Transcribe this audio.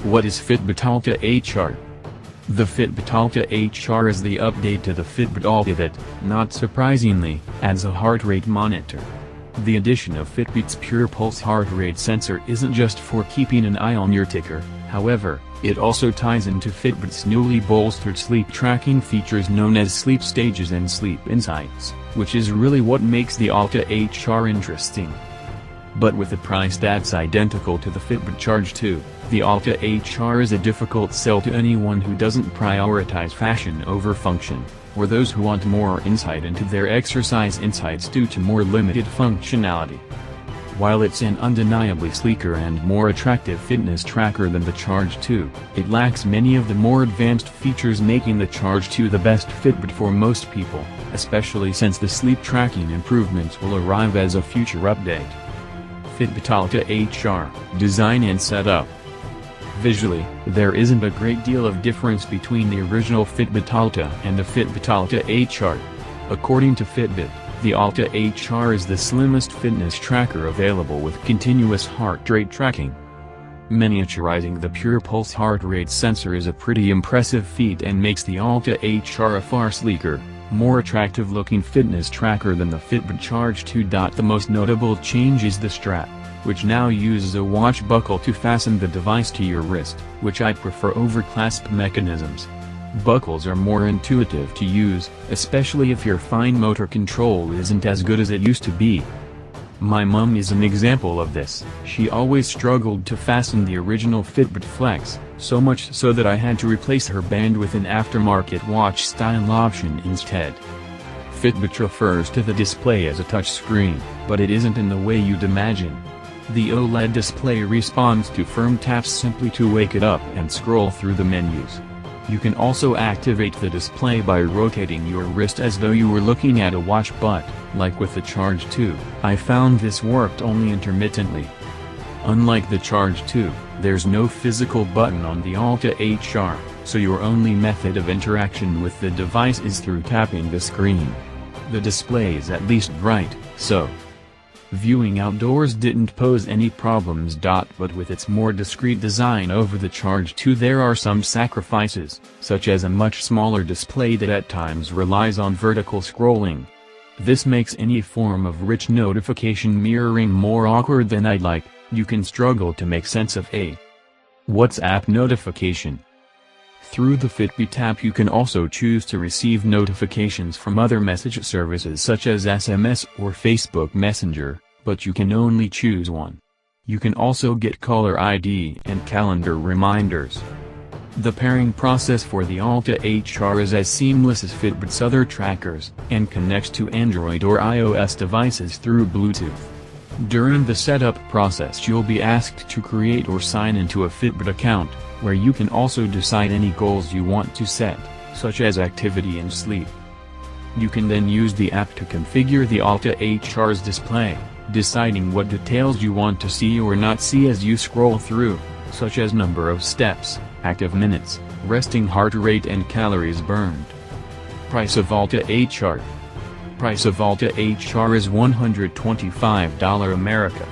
What is Fitbit Alta HR? The Fitbit Alta HR is the update to the Fitbit Alta that, not surprisingly, adds a heart rate monitor. The addition of Fitbit's PurePulse heart rate sensor isn't just for keeping an eye on your ticker, however, it also ties into Fitbit's newly bolstered sleep tracking features known as sleep stages and sleep insights, which is really what makes the Alta HR interesting. But with a price that's identical to the Fitbit Charge 2, the Alta HR is a difficult sell to anyone who doesn't prioritize fashion over function, or those who want more insight into their exercise insights due to more limited functionality. While it's an undeniably sleeker and more attractive fitness tracker than the Charge 2, it lacks many of the more advanced features, making the Charge 2 the best Fitbit for most people, especially since the sleep tracking improvements will arrive as a future update. Fitbit Alta HR, Design and Setup. Visually, there isn't a great deal of difference between the original Fitbit Alta and the Fitbit Alta HR. According to Fitbit, the Alta HR is the slimmest fitness tracker available with continuous heart rate tracking. Miniaturizing the PurePulse heart rate sensor is a pretty impressive feat and makes the Alta HR a far sleeker, more attractive-looking fitness tracker than the Fitbit Charge 2. The most notable change is the strap, which now uses a watch buckle to fasten the device to your wrist, which I prefer over clasp mechanisms. Buckles are more intuitive to use, especially if your fine motor control isn't as good as it used to be. My mum is an example of this. She always struggled to fasten the original Fitbit Flex, so much so that I had to replace her band with an aftermarket watch-style option instead. Fitbit refers to the display as a touchscreen, but it isn't in the way you'd imagine. The OLED display responds to firm taps simply to wake it up and scroll through the menus. You can also activate the display by rotating your wrist as though you were looking at a watch, but, like with the Charge 2, I found this worked only intermittently. Unlike the Charge 2, there's no physical button on the Alta HR, so your only method of interaction with the device is through tapping the screen. The display is at least bright, so viewing outdoors didn't pose any problems. But with its more discreet design over the Charge 2, there are some sacrifices, such as a much smaller display that at times relies on vertical scrolling. This makes any form of rich notification mirroring more awkward than I'd like. You can struggle to make sense of a WhatsApp notification. Through the Fitbit app you can also choose to receive notifications from other message services such as SMS or Facebook Messenger, but you can only choose one. You can also get caller ID and calendar reminders. The pairing process for the Alta HR is as seamless as Fitbit's other trackers, and connects to Android or iOS devices through Bluetooth. During the setup process you'll be asked to create or sign into a Fitbit account, where you can also decide any goals you want to set, such as activity and sleep. You can then use the app to configure the Alta HR's display, deciding what details you want to see or not see as you scroll through, such as number of steps, active minutes, resting heart rate and calories burned. Price of Alta HR. Price of Alta HR is $125 America.